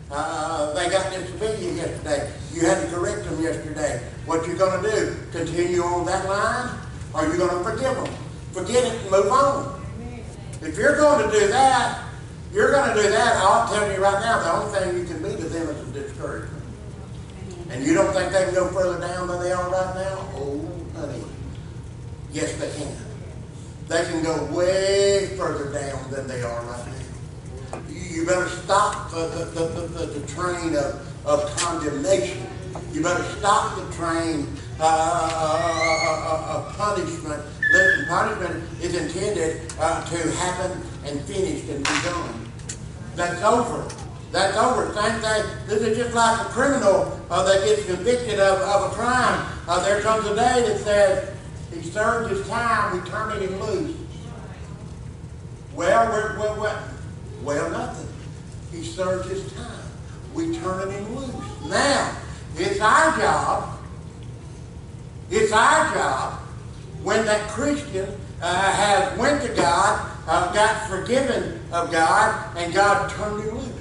They got disobedient yesterday. You had to correct them yesterday. What you going to do? Continue on that line? Or are you going to forgive them? Forget it and move on. If you're going to do that, I'll tell you right now, the only thing you can be to them is a discouragement. And you don't think they can go further down than they are right now? Oh, honey. Yes, they can. They can go way further down than they are right now. You better stop the train of condemnation. You better stop the train of punishment. Listen, punishment is intended to happen and finished and be done. That's over. That's over. Same thing. This is just like a criminal that gets convicted of a crime. There comes a day that says, he served his time, we turn him loose. Well, nothing. He served his time. We turn him loose. Now, it's our job when that Christian has went to God, got forgiven of God, and God turned him loose.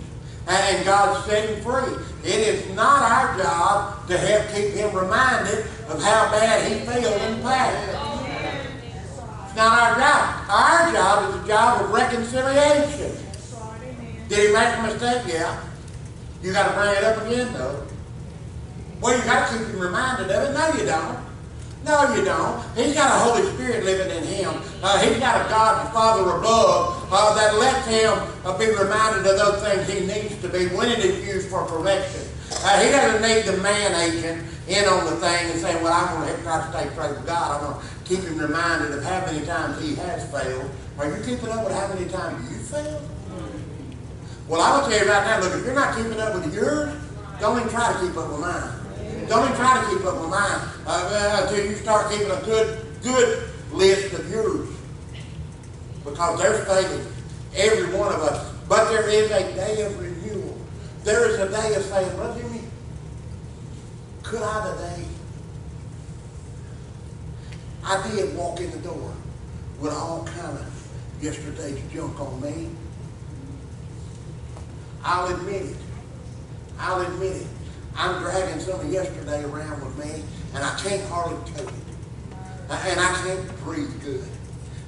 And God set him free. It is not our job to help keep him reminded of how bad he failed in the past. It's not our job. Our job is a job of reconciliation. Did he make a mistake? Yeah. You got to bring it up again, though. Well, you got to keep him reminded of it. No, you don't. No, you don't. He's got a Holy Spirit living in him. He's got a God the Father above that lets him be reminded of those things he needs to be when it is used for correction. He doesn't need the man agent in on the thing and saying, well, I'm going to try to stay straight with God. I'm going to keep him reminded of how many times he has failed. Are you keeping up with how many times you failed? Well, I will tell you right now, look, if you're not keeping up with yours, don't even try to keep up with mine. Don't even try to keep up with mine until you start keeping a good list of yours. Because there's failing, every one of us. But there is a day of renewal. There is a day of saying, Brother Jimmy, could I today? I did walk in the door with all kind of yesterday's junk on me. I'll admit it. I'm dragging some of yesterday around with me, and I can't hardly take it. And I can't breathe good.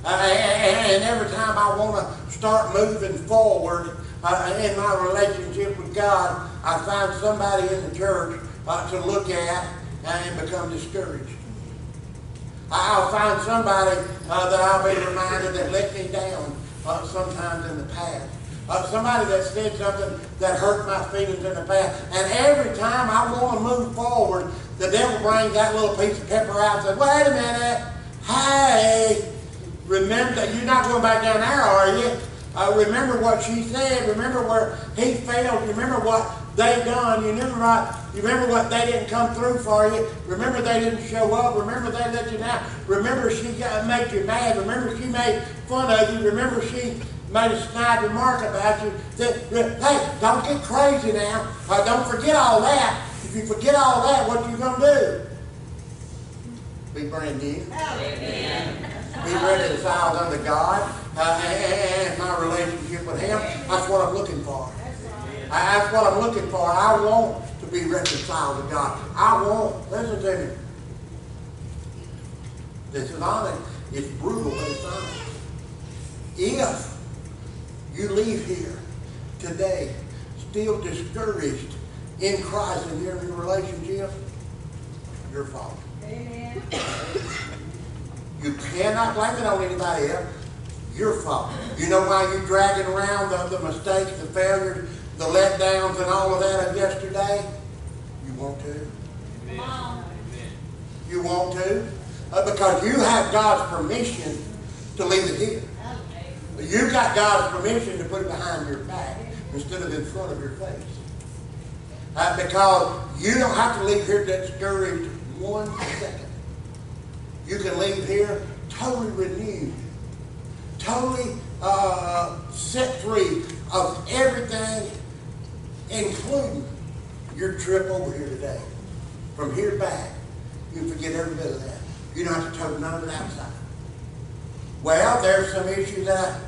And every time I want to start moving forward in my relationship with God, I find somebody in the church to look at and become discouraged. I'll find somebody that I'll be reminded that let me down sometimes in the past. Somebody that said something that hurt my feelings in the past. And every time I want to move forward, the devil brings that little piece of pepper out and says, wait a minute. Hey, remember that you're not going back down there, are you? Remember what she said. Remember where he failed. Remember what they done. You remember what they didn't come through for you. Remember they didn't show up. Remember they let you down. Remember she made you mad. Remember she made fun of you. Remember she made a snide remark about you. Hey, don't get crazy now. Don't forget all that. If you forget all that, what are you going to do? Be brand new. Amen. Be reconciled unto God and my relationship with Him. That's what I'm looking for. That's what I'm looking for. I want to be reconciled to God. I want, listen to me. This is honest. It's brutal, but it's honest. If you leave here today still discouraged in Christ and your relationship, your fault. Amen. You cannot blame it on anybody else. Your fault. You know why you're dragging around the mistakes, the failures, the letdowns, and all of that of yesterday? You want to. Amen. You want to. Because you have God's permission to leave it here. You got God's permission to put it behind your back instead of in front of your face. Because you don't have to leave here discouraged 1 second. You can leave here totally renewed, totally set free of everything, including your trip over here today. From here back, you can forget every bit of that. You don't have to tote none of it outside. Well, there's some issues that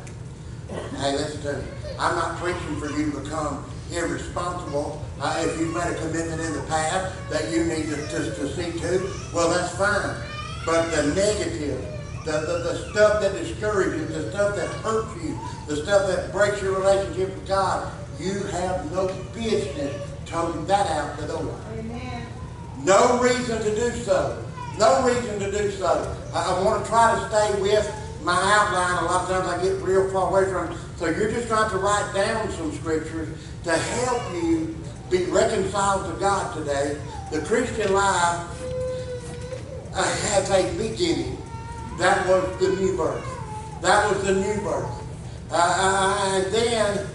hey, listen to me. I'm not preaching for you to become irresponsible. If you've made a commitment in the past that you need to see to, well, that's fine. But the negative, the stuff that discourages you, the stuff that hurts you, the stuff that breaks your relationship with God, you have no business toting that out the door. Amen. No reason to do so. No reason to do so. I want to try to stay with my outline. A lot of times I get real far away from it. So you're just trying to write down some scriptures to help you be reconciled to God today. The Christian life has a beginning. That was the new birth. That was the new birth. And then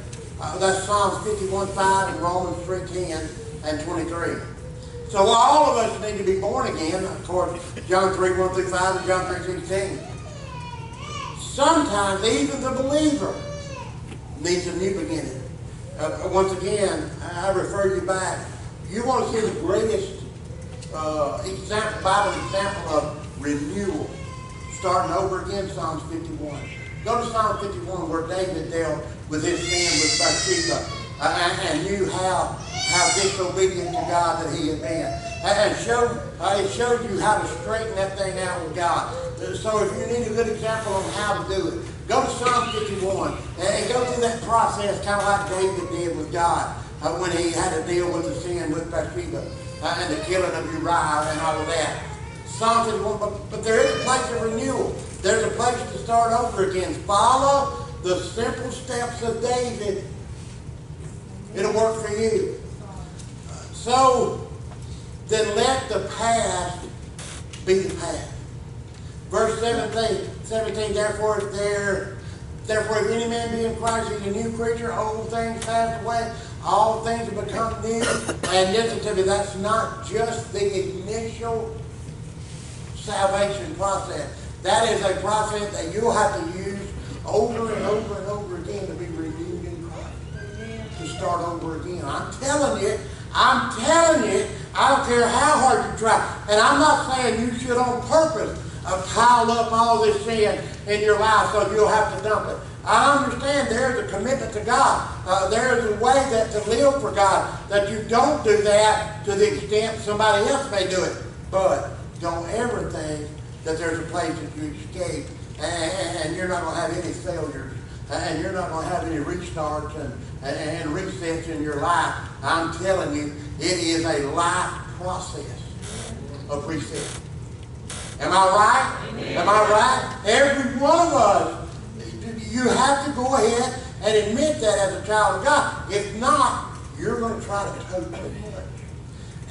that's Psalms 51:5 and Romans 3:10 and 23. So all of us need to be born again. Of course, John 3:1-5 and John 3:16. Sometimes even the believer needs a new beginning. Once again, I refer you back. You want to see the greatest Bible example of renewal. Starting over again, Psalms 51. Go to Psalm 51 where David dealt with his sin with Bathsheba and knew how disobedient to God that he had been. And it showed you how to straighten that thing out with God. So if you need a good example on how to do it, go to Psalm 51 and go through that process kind of like David did with God when he had to deal with the sin with Bathsheba and the killing of Uriah and all of that. Psalm 51, but there is a place of renewal. There's a place to start over again. Follow the simple steps of David. It'll work for you. So then let the past be the past. Verse 17, therefore if any man be in Christ, he's a new creature, old things passed away, all things have become new. And listen to me, that's not just the initial salvation process. That is a process that you'll have to use over and over and over again to be renewed in Christ. To start over again. I'm telling you, I don't care how hard you try. And I'm not saying you should on purpose pile up all this sin in your life so you'll have to dump it. I understand there's a commitment to God. There's a way that to live for God, that you don't do that to the extent somebody else may do it. But don't ever think that there's a place that you escape and you're not going to have any failures and you're not going to have any restarts and resets in your life. I'm telling you, it is a life process of reset. Am I right? Amen. Am I right? Every one of us, you have to go ahead and admit that as a child of God. If not, you're going to try to toe too much.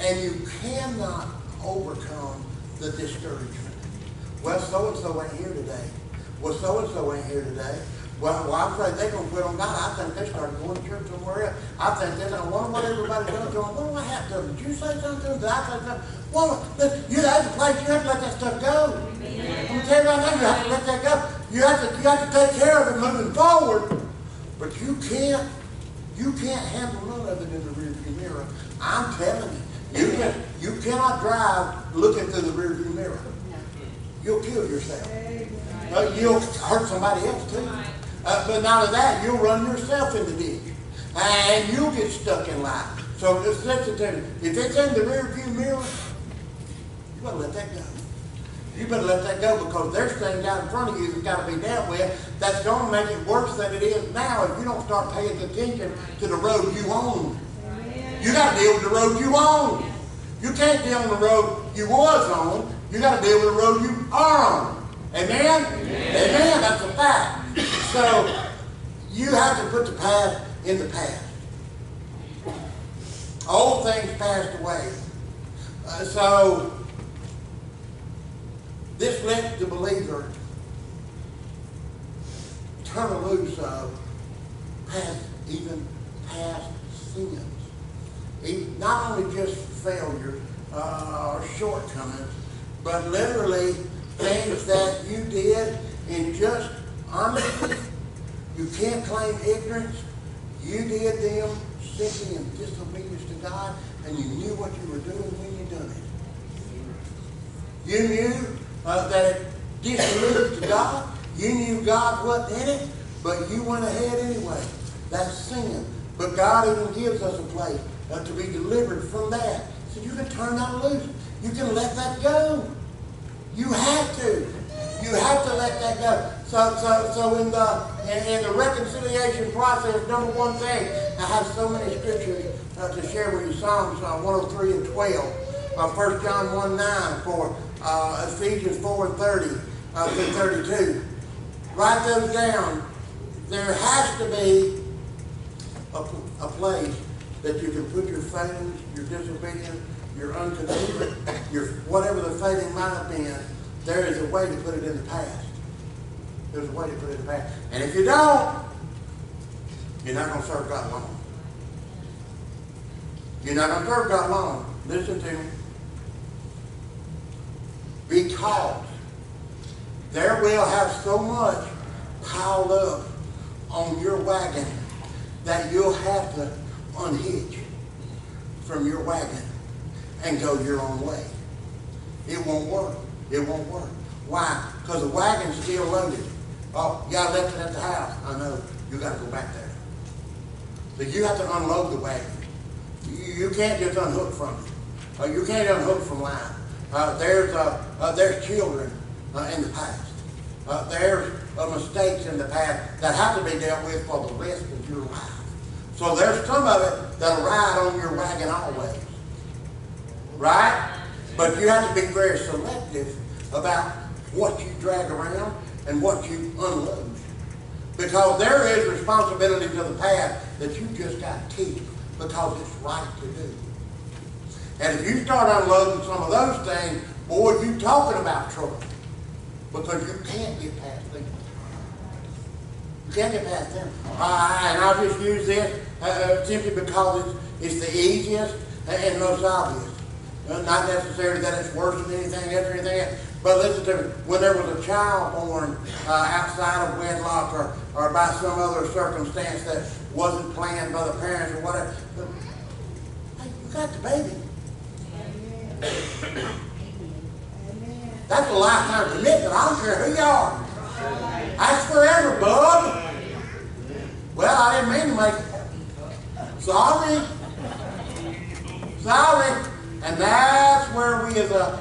And you cannot overcome the discouragement. Well, so-and-so ain't here today. Well, so-and-so ain't here today. Well, I'm afraid they're going to quit on God. I think they started going to church somewhere else. I think they're going to wonder what everybody's done to them. Well, what happened to them? Did you say something to them? Did I say something? Well, that's a place you have to let that stuff go. I'm going to tell you right now, you have to let that go. You have to take care of it moving forward. But you can't handle none of it in the rearview mirror. I'm telling you, you cannot drive looking through the rearview mirror. You'll kill yourself. You'll hurt somebody else too. But not only that, you'll run yourself in the ditch. And you'll get stuck in life. So just listen to me. If it's in the rearview mirror, you better let that go. You better let that go because there's things out in front of you that's got to be dealt with that's going to make it worse than it is now if you don't start paying attention to the road you own. You got to deal with the road you own. You can't deal on the road you was on. You got to deal with the road you are on. Amen? Amen. That's a fact. So you have to put the past in the past. Old things passed away. So this lets the believer turn loose of even past sins. Not only just failures or shortcomings, but literally things that you did in just honesty. You can't claim ignorance. You did them simply in disobedience to God, and you knew what you were doing when you done it. You knew that it displeased to God. You knew God wasn't in it, but you went ahead anyway. That's sin. But God even gives us a place to be delivered from that. So you can turn that loose. You can let that go. You have to. You have to let that go. So in the reconciliation process, number one thing, I have so many scriptures to share with you. Psalms 103 and 12, 1 John 1:9, for Ephesians 4:30 through 32. Write those down. There has to be a place that you can put your failings, your disobedience, your unconsiderate, your whatever the failing might have been. There is a way to put it in the past. There's a way to put it in the past. And if you don't, you're not going to serve God long. You're not going to serve God long. Listen to me. Because there will have so much piled up on your wagon that you'll have to unhitch from your wagon and go your own way. It won't work. It won't work. Why? Because the wagon's still loaded. Oh, yeah, I left it at the house. I know. You got to go back there. So you have to unload the wagon. You can't just unhook from it. You can't unhook from life. There's children in the past. There's mistakes in the past that have to be dealt with for the rest of your life. So there's some of it that'll ride on your wagon always. Right? But you have to be very selective about what you drag around and what you unload. Because there is responsibilities of the past that you just got to keep because it's right to do. And if you start unloading some of those things, boy, you're talking about trouble. Because you can't get past them. You can't get past them. And I'll just use this simply because it's the easiest and most obvious. Not necessarily that it's worse than anything else or anything else. But listen to me. When there was a child born outside of wedlock or by some other circumstance that wasn't planned by the parents or whatever, hey, you got the baby. That's a lifetime commitment. I don't care who you are. That's forever, bub. Well, I didn't mean to make it. Sorry. And that's where we as a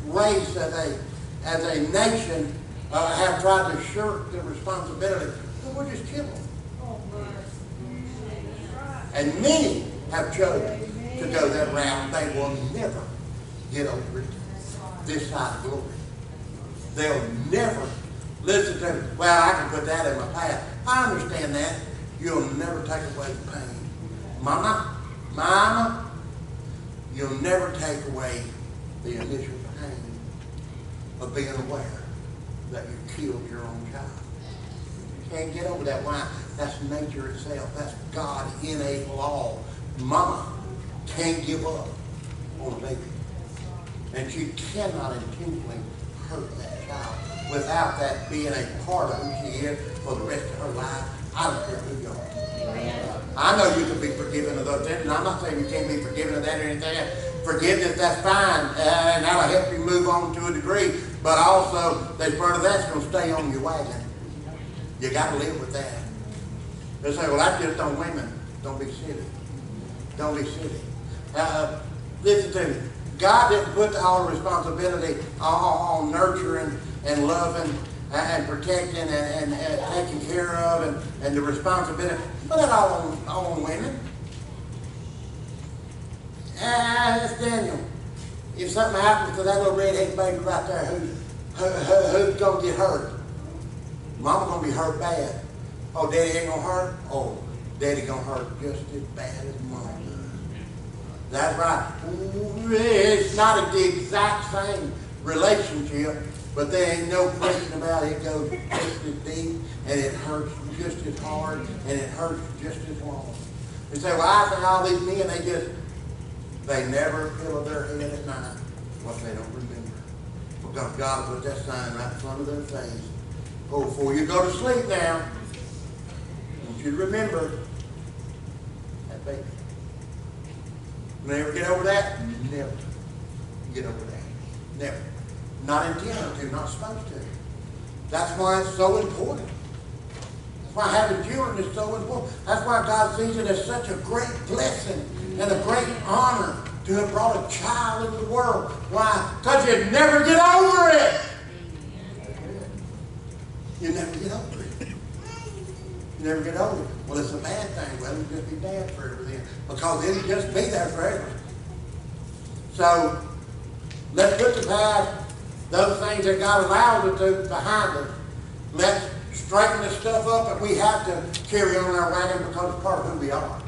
race, as a nation, have tried to shirk the responsibility. But we're just children. And many have chosen to go that route. They will never get over it this side of glory. They'll never listen to me. Well, I can put that in my past. I understand that. You'll never take away the pain. Mama, you'll never take away the initial pain of being aware that you killed your own child. You can't get over that. Why? That's nature itself. That's God innate law. Mama can't give up on a baby. And she cannot intentionally hurt that child without that being a part of who she is for the rest of her life. I don't care who you are. I know you can be forgiven of those things, and I'm not saying you can't be forgiven of that or anything else. Forgiveness, that's fine, and that'll help you move on to a degree, but also, there's part of that's going to stay on your wagon. You got to live with that. They say, well, that's just on women. Don't be silly. Don't be silly. Listen to me. God didn't put all the responsibility on nurturing and loving and protecting and taking care of and the responsibility. Put it all on women. That's Daniel. If something happens to that little redhead baby right there, who's going to get hurt? Mama's going to be hurt bad. Oh, Daddy ain't going to hurt? Oh, Daddy going to hurt just as bad as Mama does. That's right. It's not the exact same relationship, but there ain't no question about it. It goes just as deep, and it hurts just as hard, and it hurts just as long. You say, well, I think all these men, they never pillow their head at night. What they don't remember. Because God put that sign right in front of their face. Oh, before you go to sleep now, I want you to remember that baby. Never get over that? Never get over that. Never. Not intended to, not supposed to. That's why it's so important. why having children is so important. That's why God sees it as such a great blessing and a great honor to have brought a child into the world. Why? Because you never get over it. You never get over it. You never get over it. Well, it's a bad thing. Well, it'll just be bad forever then. Because it'll just be there forever. So, let's put to pass those things that God allows us to behind us. Let's straighten the stuff up that we have to carry on our wagon because it's part of who we are.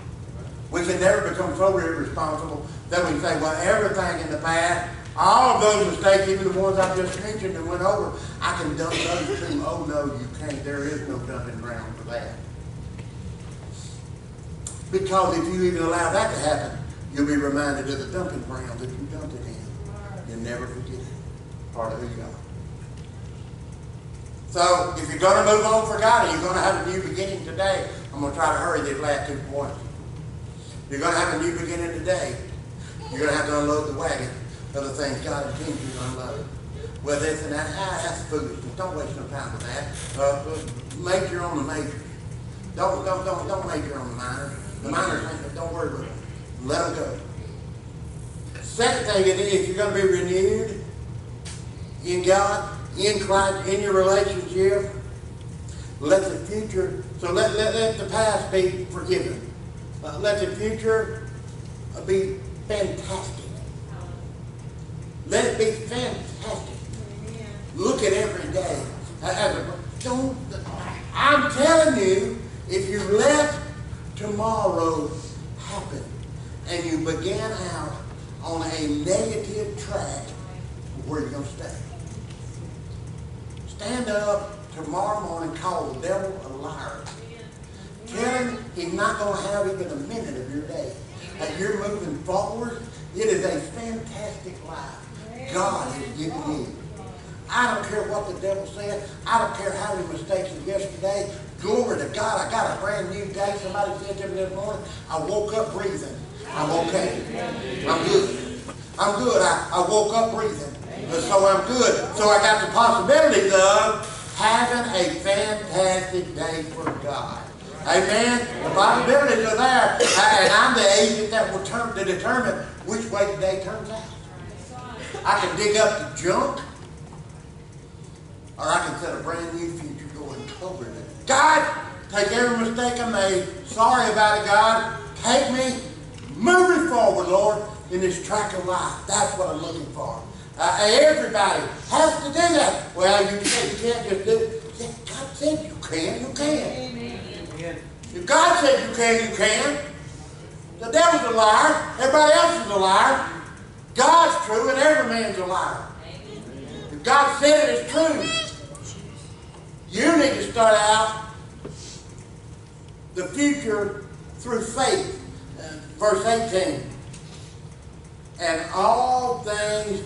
We can never become so irresponsible that we say, well, everything in the past, all of those mistakes, even the ones I just mentioned and went over, I can dump those too. Oh, no, you can't. There is no dumping ground for that. Because if you even allow that to happen, you'll be reminded of the dumping ground that you dumped it in. You'll never forget it. Part of who you are. So, if you're going to move on for God and you're going to have a new beginning today, I'm going to try to hurry these last 2 points. You're going to have a new beginning today. You're going to have to unload the wagon of the things God intends you to unload. Well, this and that, that's foolishness. Don't waste no time with that. Major on the majors. Don't major on the minors. The minors, don't worry about them. Let them go. Second thing is, if you're going to be renewed in God, in Christ, in your relationship, let the future, so let the past be forgiven. Let the future be fantastic. Let it be fantastic. Look at every day. I'm telling you, if you let tomorrow happen and you began out on a negative track, where are you going to stay? Stand up tomorrow morning, call the devil a liar. Tell him he's not going to have even a minute of your day. As you're moving forward, it is a fantastic life God has given you. I don't care what the devil said. I don't care how many mistakes of yesterday. Glory to God, I got a brand new day. Somebody said to me this morning, I woke up breathing. I'm okay. I'm good. I'm good. I woke up breathing. So I'm good. So I got the possibilities of having a fantastic day for God. Amen? The possibilities are there. And I'm the agent that will determine which way the day turns out. I can dig up the junk, or I can set a brand new future going toward it. God, take every mistake I made. Sorry about it, God. Take me, move me forward, Lord, in this track of life. That's what I'm looking for. Everybody has to do that. Well, you can't just do it. God said you can, you can. Amen. If God said you can, you can. The devil's a liar. Everybody else is a liar. God's true and every man's a liar. If God said it is true, you need to start out the future through faith. Verse 18. And all things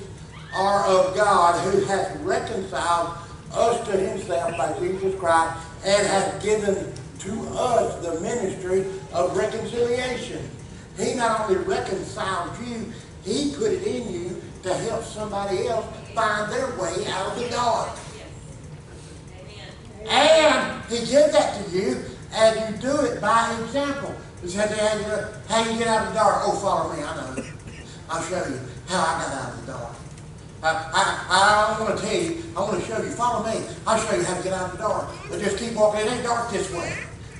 are of God, who hath reconciled us to himself by Jesus Christ, and hath given to us the ministry of reconciliation. He not only reconciled you, he put it in you to help somebody else find their way out of the dark. And he did that to you, and you do it by example. He said, how you get out of the dark? Oh, follow me, I know. I'll show you how I got out of the dark. I want to tell you, I want to show you. Follow me. I'll show you how to get out of the dark. But just keep walking. It ain't dark this way.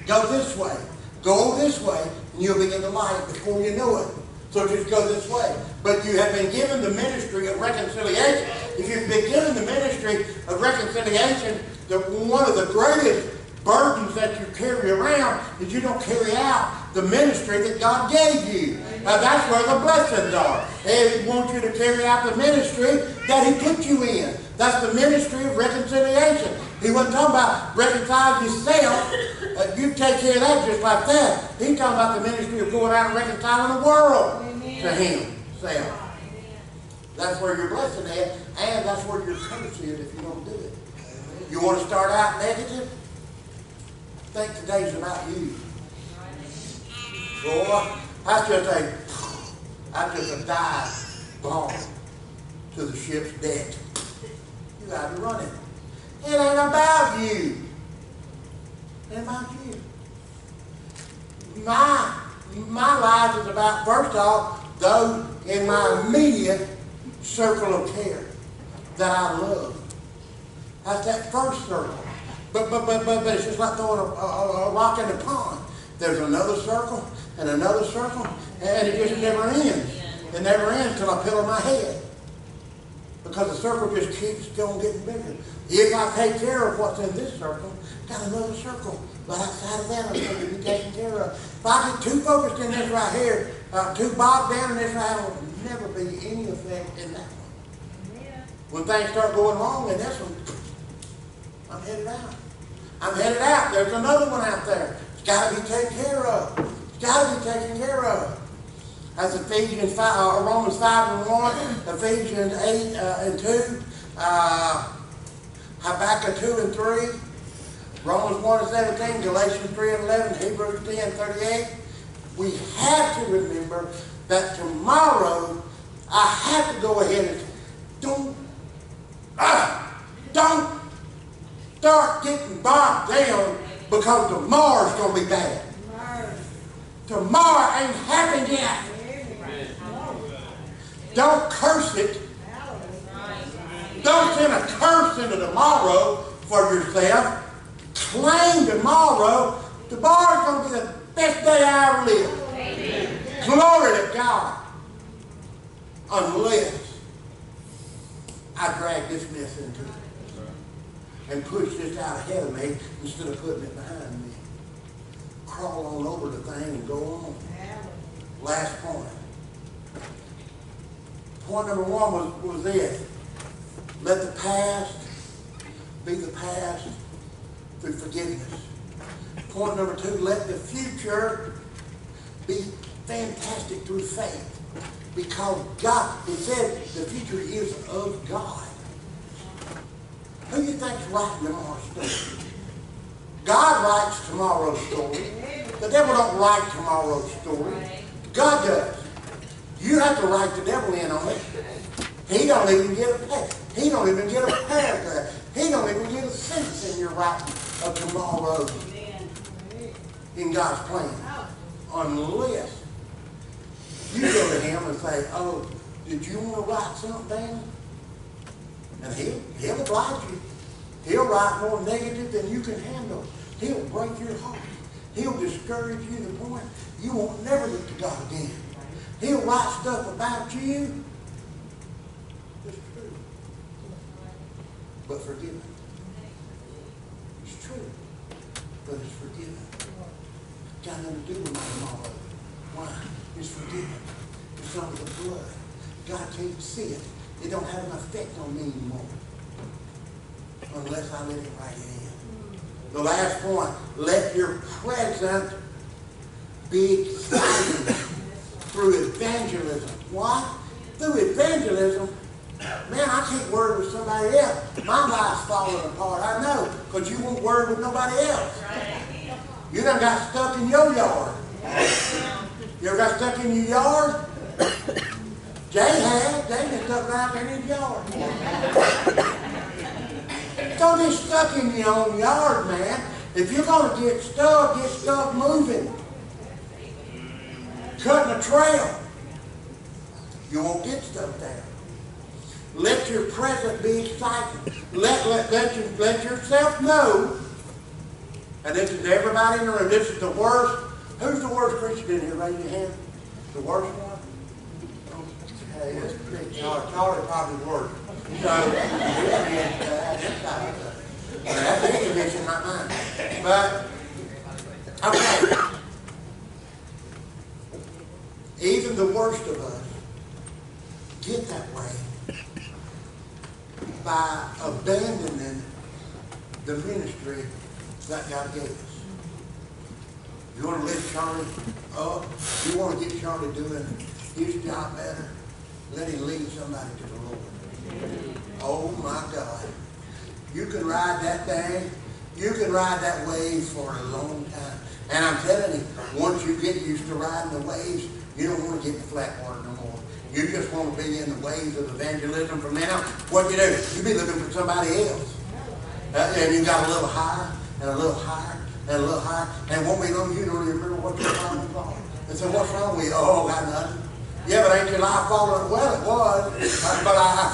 Go this way. Go this way, and you'll be in the light before you know it. So just go this way. But you have been given the ministry of reconciliation. If you've been given the ministry of reconciliation, one of the greatest burdens that you carry around is you don't carry out the ministry that God gave you. That's where the blessings are. He wants you to carry out the ministry that he put you in. That's the ministry of reconciliation. He wasn't talking about reconcile yourself. You take care of that just like that. He's talking about the ministry of going out and reconciling the world to himself. That's where your blessing is, and that's where your curse is if you don't do it. You want to start out negative? Think today's about you. Boy, that's just a dive bomb to the ship's deck. You got to run it. It ain't about you. And about you. My life is about, first off, those in my immediate circle of care that I love. That's that first circle. But it's just like throwing a rock in the pond. There's another circle and another circle, and it just never ends. It never ends till I pillow my head. Because the circle just keeps going getting bigger. If I take care of what's in this circle, got another circle right outside of that I'm going to be taken care of. If I get too focused in this right here, too bogged down in this right here, there will never be any effect in that one. Yeah. When things start going wrong in this one, I'm headed out. I'm headed out. There's another one out there. It's got to be taken care of. It's got to be taken care of. That's Ephesians 5, Romans 5 and 1, Ephesians 8 and 2, Habakkuk 2 and 3, Romans 1 and 17, Galatians 3 and 11, Hebrews 10 and 38. We have to remember that tomorrow I have to go ahead and don't start getting bogged down because tomorrow's going to be bad. Tomorrow ain't happened yet. Don't curse it. Don't send a curse into tomorrow for yourself. Claim tomorrow. Tomorrow's going to be the best day I ever lived. Amen. Glory to God. Unless I drag this mess into it and push this out ahead of me instead of putting it behind me. Crawl on over the thing and go on. Last point. Point number one was this. Let the past be the past through forgiveness. Point number two, let the future be fantastic through faith. Because God, it said the future is of God. Who do you think's writing tomorrow's story? God writes tomorrow's story. The devil don't write tomorrow's story. God does. You have to write the devil in on it. He don't even get a paragraph. He don't even get a sentence in your writing of tomorrow in God's plan. Unless you go to him and say, oh, did you want to write something down? And he'll oblige you. He'll write more negative than you can handle. He'll break your heart. He'll discourage you to the point you won't never look to God again. He'll write stuff about you that's true, but forgiven. It's true, but it's forgiven. Got nothing to do with my tomorrow. Why? It's forgiven. It's under the blood. God can't see it. It don't have an effect on me anymore unless I let it write it in. The last point, let your present be exciting through evangelism. What? Through evangelism? Man, I can't word with somebody else. My life's falling apart. I know, because you won't word with nobody else. You done got stuck in your yard. You ever got stuck in your yard? Jay had. Jay been stuck right there in his yard. Don't get stuck in your own yard, man. If you're going to get stuff moving. Cutting a trail. You won't get stuff there. Let your present be exciting. Let yourself know. And this is everybody in the room. This is the worst. Who's the worst Christian in here? Raise your hand. The worst one? Hey, it's pretty Charlie probably worse. So, that's his condition, not mine. But, okay. Even the worst of us get that way by abandoning the ministry that God gave us. You want to lift Charlie up? You want to get Charlie doing his job better? Let him lead somebody to the Lord. Oh my God. You can ride that thing. You can ride that wave for a long time. And I'm telling you, once you get used to riding the waves, you don't want to get in the flat water no more. You just want to be in the waves of evangelism from then on. What you do? You be looking for somebody else. And you got a little higher and a little higher and a little higher, and won't be long you don't even remember what you're talking about. And so what's wrong with you? Oh, got nothing. Yeah, but ain't your life falling? Well, it was. But I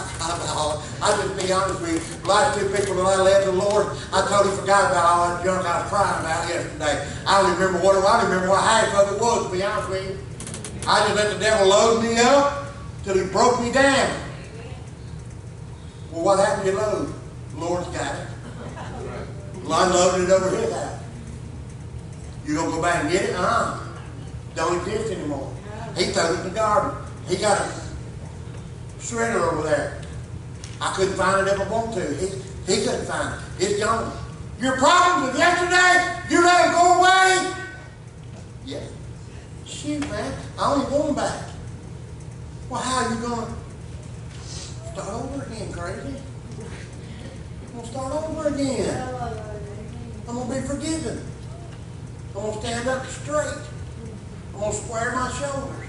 just be honest with you. The last two people that I led the Lord, I totally forgot about all that junk I was crying about yesterday. I don't even remember what it was. I don't remember what half of it was, to be honest with you. I just let the devil load me up till he broke me down. Well, what happened to your load? The Lord's got it. Well, unloaded it over his house. You gonna go back and get it? Don't exist anymore. He threw it in the garden. He got a shredder over there. I couldn't find it if I wanted to. He couldn't find it. It's gone. Your problems of yesterday, you let them go away? Yeah. Shoot, man, I only want them back. Well, how are you going to start over again, crazy? I'm going to start over again. I'm going to be forgiven. I'm going to stand up straight. I'm going to square my shoulders.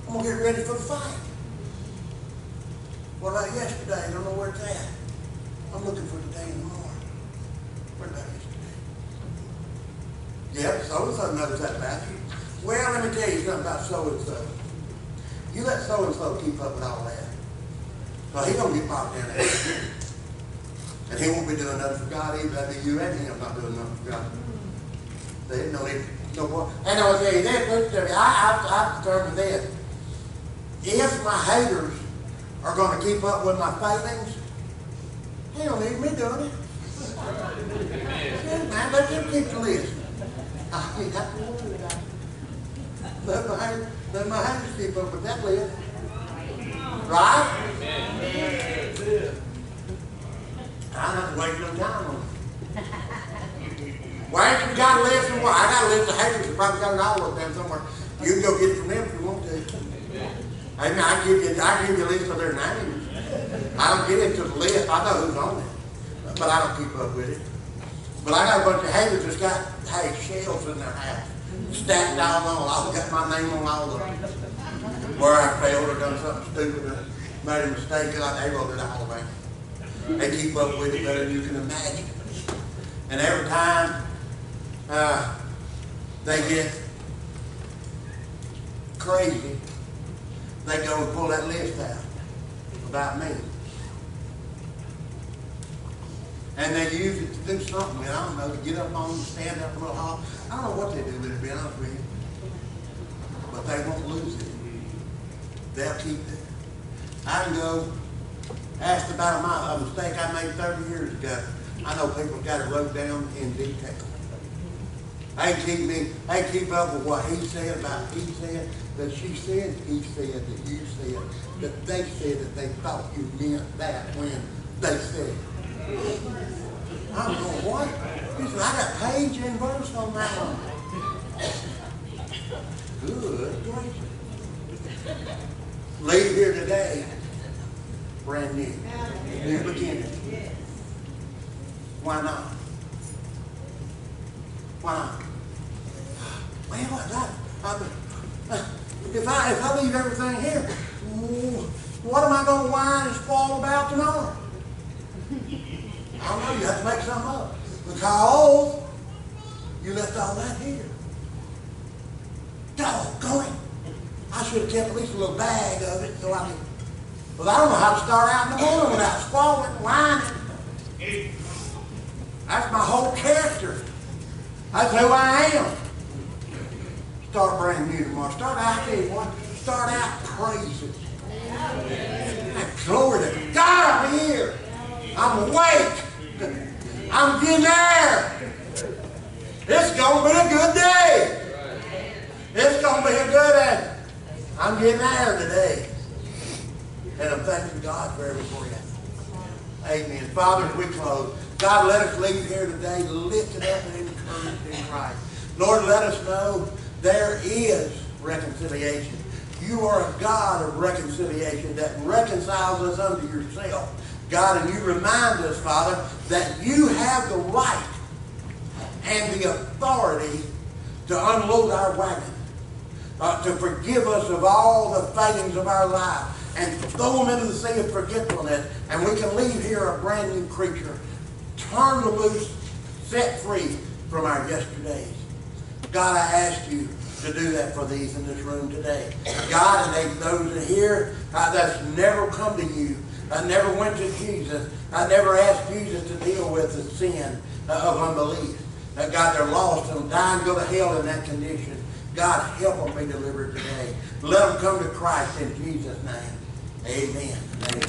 I'm going to get ready for the fight. What about yesterday? I don't know where it's at. I'm looking for today and tomorrow. What about yesterday? Yeah, so-and-so knows that about you. Well, let me tell you something about so-and-so. You let so-and-so keep up with all that. Well, he's going to get popped down there. And he won't be doing nothing for God either. That'd be you and him not doing nothing for God. They no need no more. And I will tell you this, I've determined this. If my haters are going to keep up with my failings, they don't need me doing it. Yeah, man, let them keep the list. Let my haters keep up with that list. Right? I don't have to waste no time on it. Why ain't you got a list of what? I got a list of haters that probably got it all up there somewhere. You can go get it from them if you want to. Amen. I give you a list of their names. I don't get into the list. I know who's on it. But I don't keep up with it. But I got a bunch of haters that's got, shells in their house. Stacked all on. I've got my name on all of them. Where I failed or done something stupid or made a mistake, they wrote it all down. They keep up with it better than you can imagine. And every time they get crazy, they go and pull that list out about me. And they use it to do something with it. I don't know, to get up on, stand up a little high. I don't know what they do with it, to be honest with you. But they won't lose it. They'll keep it. I can go ask about a mistake I made 30 years ago. I know people got it wrote down in detail. They keep up with what he said about he said, that she said, he said, that you said, that they said that they thought you meant that when they said it. I'm going, what? He said, I got page and verse on that one. Good gracious. Leave here today, brand new. New beginning. Why not? Why not? Well, if I leave everything here, what am I going to whine and squall about tomorrow? I don't know, you have to make something up. Because you left all that here. Doggone it. I should have kept at least a little bag of it so I could. Well, I don't know how to start out in the morning without squalling and whining. That's my whole character. That's who I am. Start brand new tomorrow. Start out there, boy. Start out praising. Glory to God, I'm here. I'm awake. I'm getting there. It's going to be a good day. It's going to be a good day. I'm getting there today. And I'm thanking God for every prayer. Amen. Father, as we close, God, let us leave here today lifted up and encouraged in Christ. Lord, let us know there is reconciliation. You are a God of reconciliation that reconciles us unto yourself. God, and you remind us, Father, that you have the right and the authority to unload our wagon, to forgive us of all the failings of our life, and throw them into the sea of forgetfulness, and we can leave here a brand new creature, turned loose, set free from our yesterdays. God, I ask you to do that for these in this room today. God, and those that here that's never come to you, never went to Jesus, never asked Jesus to deal with the sin of unbelief. God, they're lost and dying to go to hell in that condition. God, help them be delivered today. Let them come to Christ in Jesus' name. Amen. Amen.